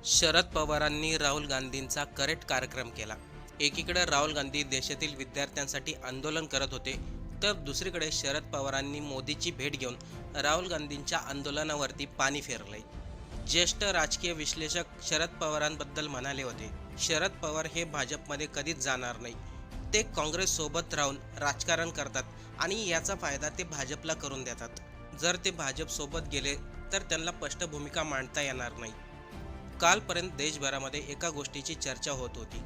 शरद पवारांनी राहुल गांधींचा करेक्ट कार्यक्रम केला. एकीकडे राहुल गांधी देशातील विद्यार्थ्यांसाठी आंदोलन करत होते, तर दुसरीकडे शरद पवारांनी मोदीची भेट घेऊन राहुल गांधींच्या आंदोलनावरती पाणी फेरलंय. ज्येष्ठ राजकीय विश्लेषक शरद पवारांबद्दल म्हणाले होते, शरद पवार हे भाजपमध्ये कधीच जाणार नाही. ते काँग्रेस सोबत राहून राजकारण करतात आणि याचा फायदा ते भाजपला करून देतात. जर ते भाजप सोबत गेले तर त्यांना स्पष्ट भूमिका मांडता येणार नाही. कालपर्यंत देशभरामध्ये एका गोष्टीची चर्चा होत होती,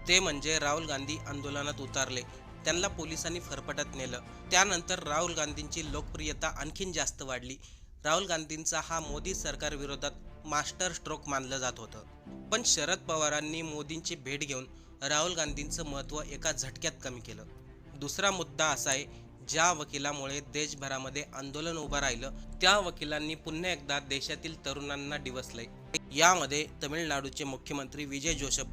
ते म्हणजे राहुल गांधी आंदोलनात उतरले, त्यांना पोलिसांनी फरफटत नेलं. त्यानंतर राहुल गांधींची लोकप्रियता आणखीन जास्त वाढली. राहुल गांधींचा हा मोदी सरकार विरोधात मास्टर स्ट्रोक मानलं जात होतं. पण शरद पवारांनी मोदींची भेट घेऊन राहुल गांधींचं महत्त्व एका झटक्यात कमी केलं. दुसरा मुद्दा असा आहे, ज्या वकिलामुळे देशभरामध्ये आंदोलन उभं राहिलं, त्या वकिलांनी पुन्हा एकदा देशातील तरुणांना डिवचलंय. यामध्ये तमिळनाडूचे मुख्यमंत्री विजय जोशफ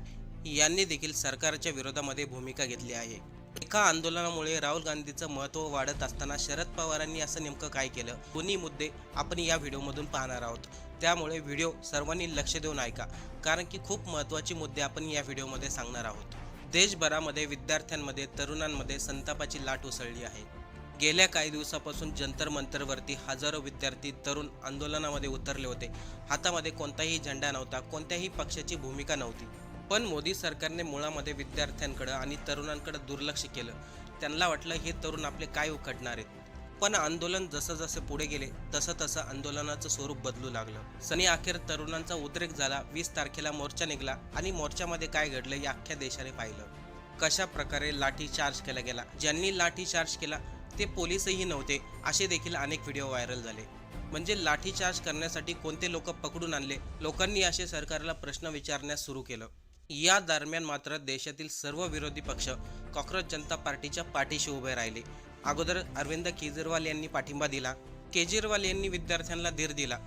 यांनी देखील सरकारच्या विरोधामध्ये भूमिका घेतली आहे. एका आंदोलनामुळे राहुल गांधीचं महत्त्व वाढत असताना शरद पवारांनी असं नेमकं काय केलं, दोन्ही मुद्दे आपण या व्हिडिओमधून पाहणार आहोत. त्यामुळे व्हिडिओ सर्वांनी लक्ष देऊन ऐका, कारण की खूप महत्त्वाचे मुद्दे आपण या व्हिडिओमध्ये सांगणार आहोत. देशभरामध्ये विद्यार्थ्यांमध्ये तरुणांमध्ये संतापाची लाट उसळली आहे. गेल्या काही दिवसापासून जंतर मंतरवरती हजारो विद्यार्थी तरुण आंदोलनामध्ये उतरले होते. हातामध्ये कोणताही झेंडा नव्हता, कोणत्याही पक्षाची भूमिका नव्हती. पण मोदी सरकारने मुळामध्ये विद्यार्थ्यांकडे आणि तरुणांकडे दुर्लक्ष केलं. त्यांना वाटलं हे तरुण आपले काय उखडणार आहेत. पण आंदोलन जसं जसं पुढे गेले तसं तसं आंदोलनाचं स्वरूप बदलू लागलं. सनी अखेर तरुणांचा उद्रेक झाला. 20 तारखेला मोर्चा निघाला आणि मोर्चामध्ये काय घडलं हे अख्ख्या देशाने पाहिलं. कशा प्रकारे लाठीचार्ज केला गेला. ज्यांनी लाठीचार्ज केला ते पोलीसही नव्हते, असे देखील अनेक व्हिडिओ व्हायरल झाले. म्हणजे लाठीचार्ज करण्यासाठी कोणते लोक पकडून आणले. लोकांनी असे सरकारला प्रश्न विचारण्यास सुरू केलं. या दरम्यान मात्र देशातील सर्व विरोधी पक्ष कॉक्रोच जनता पार्टीच्या पाठीशी उभे राहिले. अगोदर अरविंद केजरीवाल यांनी पाठिंबा दिला. केजरीवाल यांनी विद्यार्थ्यांना धीर दिला.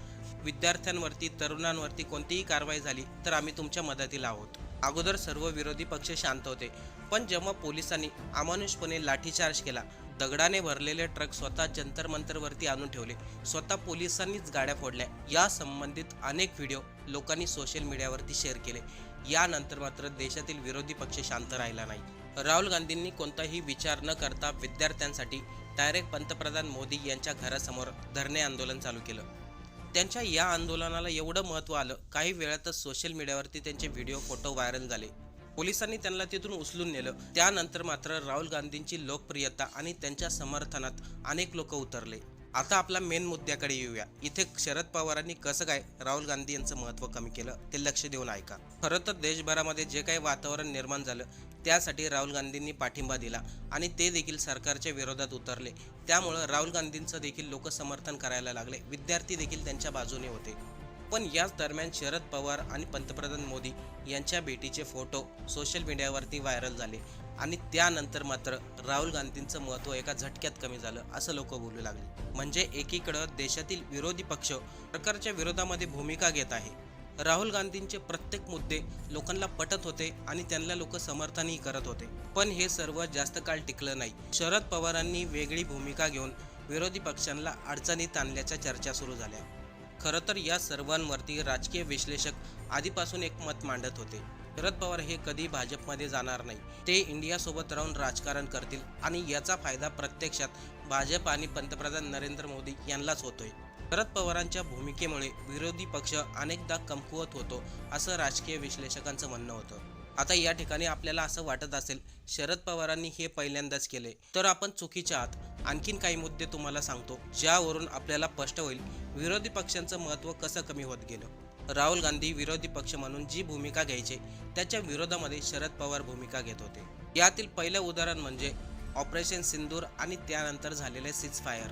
विद्यार्थ्यांवरती तरुणांवरती कोणतीही कारवाई झाली तर आम्ही तुमच्या मदतीला आहोत. अगोदर सर्व विरोधी पक्ष शांत होते, पण जेव्हा पोलिसांनी अमानुषपणे लाठीचार्ज केला, दगडाने भरलेले ट्रक स्वतः जंतर मंतरवरती आणून ठेवले, स्वतः पोलिसांनीच गाड्या फोडल्या, या संबंधित अनेक व्हिडिओ लोकांनी सोशल मीडियावरती शेअर केले. यानंतर मात्र देशातील विरोधी पक्ष शांत राहिला नाही. राहुल गांधींनी कोणताही विचार न करता विद्यार्थ्यांसाठी डायरेक्ट पंतप्रधान मोदी यांच्या घरासमोर धरणे आंदोलन चालू केलं. त्यांच्या या आंदोलनाला एवढं महत्त्व आलं, काही वेळातच सोशल मीडियावरती त्यांचे व्हिडिओ फोटो व्हायरल झाले. पोलिसांनी त्यांना तिथून उचलून नेलं. त्यानंतर मात्र राहुल गांधींची लोकप्रियता आणि त्यांच्या समर्थनात अनेक लोक उतरले. आता आपला मेन मुद्द्याकडे येऊया. इथे शरद पवारांनी कसं काय राहुल गांधी यांचं महत्त्व कमी केलं ते लक्ष देऊन ऐका. खरं तर देशभरामध्ये जे काही वातावरण निर्माण झालं त्यासाठी राहुल गांधींनी पाठिंबा दिला आणि ते देखील सरकारच्या विरोधात उतरले. त्यामुळं राहुल गांधींचं देखील लोक समर्थन करायला लागले. विद्यार्थी देखील त्यांच्या बाजूने होते. पण याच दरम्यान शरद पवार आणि पंतप्रधान मोदी यांच्या भेटीचे फोटो सोशल मीडियावरती व्हायरल झाले आणि त्यानंतर मात्र राहुल गांधींचं महत्त्व एका झटक्यात कमी झालं असं लोक बोलू लागले. म्हणजे एकीकडं देशातील विरोधी पक्ष सरकारच्या विरोधामध्ये भूमिका घेत आहे. राहुल गांधींचे प्रत्येक मुद्दे लोकांना पटत होते आणि त्यांना लोक समर्थनही करत होते. पण हे सर्व जास्त काळ टिकलं नाही. शरद पवारांनी वेगळी भूमिका घेऊन विरोधी पक्षांना अडचणीत आणल्याच्या चर्चा सुरू झाल्या. खरं तर या सर्वांवरती राजकीय विश्लेषक आधीपासून एक मत मांडत होते, शरद पवार हे कधी भाजपमध्ये जाणार नाही. ते इंडियासोबत राहून राजकारण करतील आणि याचा फायदा प्रत्यक्षात भाजप आणि पंतप्रधान नरेंद्र मोदी यांनाच होतोय. शरद पवारांच्या भूमिकेमुळे विरोधी पक्ष अनेकदा कमकुवत होतो, असं राजकीय विश्लेषकांचं म्हणणं होतं. आता या ठिकाणी आपल्याला असं वाटत असेल शरद पवारांनी हे पहिल्यांदाच केले, तर आपण चुकीच्या आहात. आणखीन काही मुद्दे तुम्हाला सांगतो, ज्यावरून आपल्याला स्पष्ट होईल विरोधी पक्षांचं महत्त्व कसं कमी होत गेलं. राहुल गांधी विरोधी पक्ष म्हणून जी भूमिका घ्यायचे त्याच्या विरोधामध्ये शरद पवार भूमिका घेत होते. यातील पहिलं उदाहरण म्हणजे ऑपरेशन सिंदूर आणि त्यानंतर झालेले सीजफायर.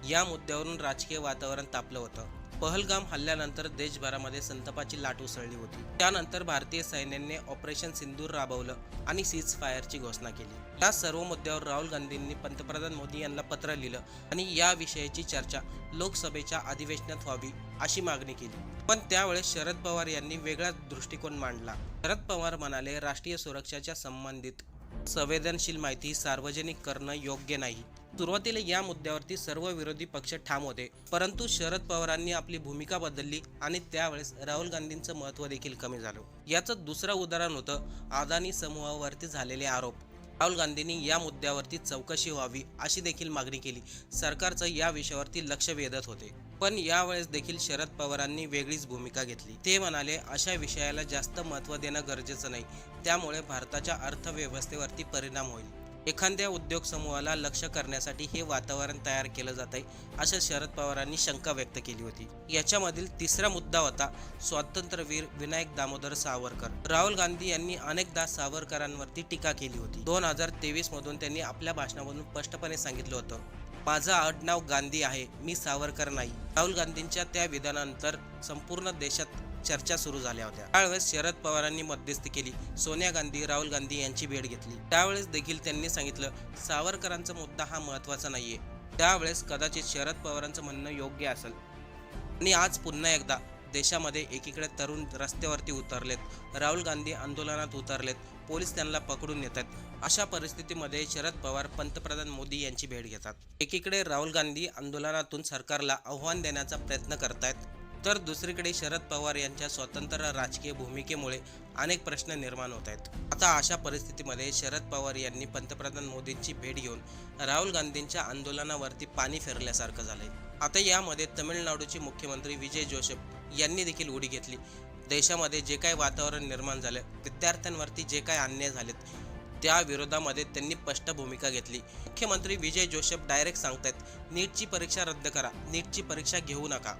या मुद्द्यावरून राजकीय वातावरण तापलं होतं. पहलगाम हल्ल्यानंतर देशभरामध्ये संतापाची लाट उसळली होती. त्यानंतर भारतीय सैन्याने ऑपरेशन सिंदूर राबवलं आणि सीजफायरची घोषणा केली. या सर्व मुद्द्यावर राहुल गांधींनी पंतप्रधान मोदी यांना पत्र लिहिलं आणि या विषयाची चर्चा लोकसभेच्या अधिवेशनात व्हावी अशी मागणी केली. पण त्यावेळेस शरद पवार यांनी वेगळा दृष्टिकोन मांडला. शरद पवार म्हणाले, राष्ट्रीय सुरक्षेच्या संबंधित संवेदनशील माहिती सार्वजनिक करणं योग्य नाही. सुरुवातीला या मुद्द्यावरती सर्व विरोधी पक्ष ठाम होते, परंतु शरद पवारांनी आपली भूमिका बदलली आणि त्यावेळेस राहुल गांधींचं महत्त्व देखील कमी झालं. याचं दुसरं उदाहरण होतं अदानी समूहावरती झालेले आरोप. राहुल गांधींनी या मुद्द्यावरती चौकशी व्हावी अशी देखील मागणी केली. सरकारचं या विषयावरती लक्ष वेधत होते, पण यावेळेस देखील शरद पवारांनी वेगळीच भूमिका घेतली. ते म्हणाले, अशा विषयाला जास्त महत्त्व देणं गरजेचं नाही, त्यामुळे भारताच्या अर्थव्यवस्थेवरती परिणाम होईल. एखाद्या उद्योग समूहाला लक्ष करण्यासाठी हे वातावरण तयार केलं जात आहे, असं शरद पवारांनी शंका व्यक्त केली होती. याच्यामधील तिसरा मुद्दा होता स्वातंत्र्यवीर विनायक दामोदर सावरकर. राहुल गांधी यांनी अनेकदा सावरकरांवरती टीका केली होती. 2023 मधून त्यांनी आपल्या भाषणामधून स्पष्टपणे सांगितलं होतं, माझं आडनाव गांधी आहे, मी सावरकर नाही. राहुल गांधींच्या त्या विधानानंतर संपूर्ण देशात चर्चा सुरू झाल्या होत्या. त्यावेळेस शरद पवारांनी मध्यस्थी केली. सोनिया गांधी, राहुल गांधी यांची भेट घेतली. त्यावेळेस देखील त्यांनी सांगितलं, सावरकरांचा मुद्दा हा महत्त्वाचा नाहीये. त्यावेळेस कदाचित शरद पवारांचं म्हणणं योग्य असेल. आणि आज पुन्हा एकदा देशामध्ये एकीकडे तरुण रस्त्यावरती उतरलेत, राहुल गांधी आंदोलनात उतरलेत, पोलीस त्यांना पकडून येतात. अशा परिस्थितीमध्ये शरद पवार पंतप्रधान मोदी यांची भेट घेतात. एकीकडे राहुल गांधी आंदोलनातून सरकारला आव्हान देण्याचा प्रयत्न करतायत, तर दुसरीकडे शरद पवार यांच्या स्वतंत्र राजकीय भूमिकेमुळे अनेक प्रश्न निर्माण होत आहेत. आता अशा परिस्थितीमध्ये शरद पवार यांनी पंतप्रधान मोदींची भेट घेऊन राहुल गांधींच्या आंदोलनावरती पाणी फेरल्यासारखं झालंय. आता यामध्ये तमिळनाडूचे मुख्यमंत्री विजय जोसेफ यांनी देखील उडी घेतली. देशामध्ये जे काही वातावरण निर्माण झालं, विद्यार्थ्यांवरती जे काही अन्याय झालेत, त्या विरोधामध्ये त्यांनी स्पष्ट भूमिका घेतली. मुख्यमंत्री विजय जोसेफ डायरेक्ट सांगतायत, नीटची परीक्षा रद्द करा, नीटची परीक्षा घेऊ नका,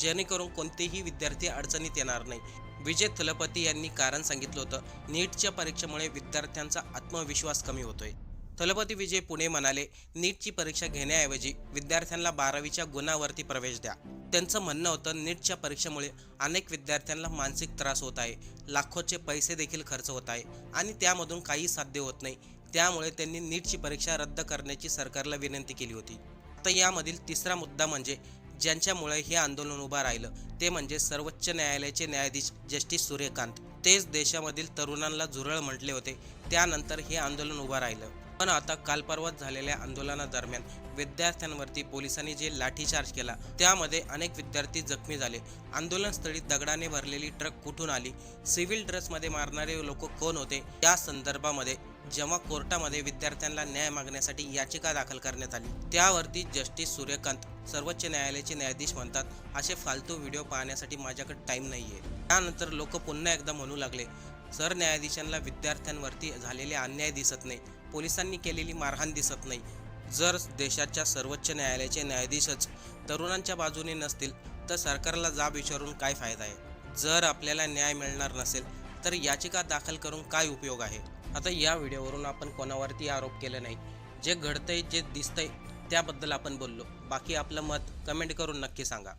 जेणेकरून कोणतेही विद्यार्थी अडचणीत येणार नाही. विजय थलपती यांनी कारण सांगितलं होतं, नीटच्या परीक्षेमुळे विद्यार्थ्यांचा आत्मविश्वास कमी होतोय. थलपती विजय पुणे म्हणाले, नीटची परीक्षा घेण्याऐवजी विद्यार्थ्यांना 12वीच्या गुणावरती प्रवेश द्या. त्यांचं म्हणणं होतं, नीटच्या परीक्षेमुळे अनेक विद्यार्थ्यांना मानसिक त्रास होत आहे, लाखोचे पैसे देखील खर्च होत आहे आणि त्यामधून काही साध्य होत नाही. त्यामुळे त्यांनी नीटची परीक्षा रद्द करण्याची सरकारला विनंती केली होती. आता यामधील तिसरा मुद्दा म्हणजे ज्यांच्यामुळे हे आंदोलन उभं राहिलं, ते म्हणजे सर्वोच्च न्यायालयाचे न्यायाधीश जस्टिस सूर्यकांत. तेच देशामधील तरुणांना झुरळ म्हटले होते, त्यानंतर हे आंदोलन उभं राहिलं. पण आता काल परवाच झालेल्या आंदोलनादरम्यान विद्यार्थ्यांवरती पोलिसांनी जे लाठीचार्ज केला, त्यामध्ये अनेक विद्यार्थी जखमी झाले. आंदोलनस्थळी दगडाने भरलेली ट्रक कुठून आली, सिव्हिल ड्रेसमध्ये मारणारे लोक कोण होते, या संदर्भामध्ये जेव्हा कोर्टामध्ये विद्यार्थ्यांना न्याय मागण्यासाठी याचिका दाखल करण्यात आली, त्यावरती जस्टिस सूर्यकांत सर्वोच्च न्यायालयाचे न्यायाधीश म्हणतात, असे फालतू व्हिडिओ पाहण्यासाठी माझ्याकडे टाईम नाहीये. त्यानंतर लोक पुन्हा एकदा म्हणू लागले, सरन्यायाधीशांना विद्यार्थ्यांवरती झालेले अन्याय दिसत नाही, पोलिसांनी केलेली मारहाण दिसत नाही. जर देशाच्या सर्वोच्च न्यायालयाचे न्यायाधीशच तरुणांच्या बाजूने नसतील, तर सरकारला जाब विचारून काय फायदा आहे? जर आपल्याला न्याय मिळणार नसेल, तर याचिका दाखल करून काय उपयोग आहे? आता या व्हिडिओवरून आपण कोणावरती आरोप केले नाही, जे घडतंय, जे दिसतंय त्याबद्दल आपण बोललो. बाकी आपलं मत कमेंट करून नक्की सांगा.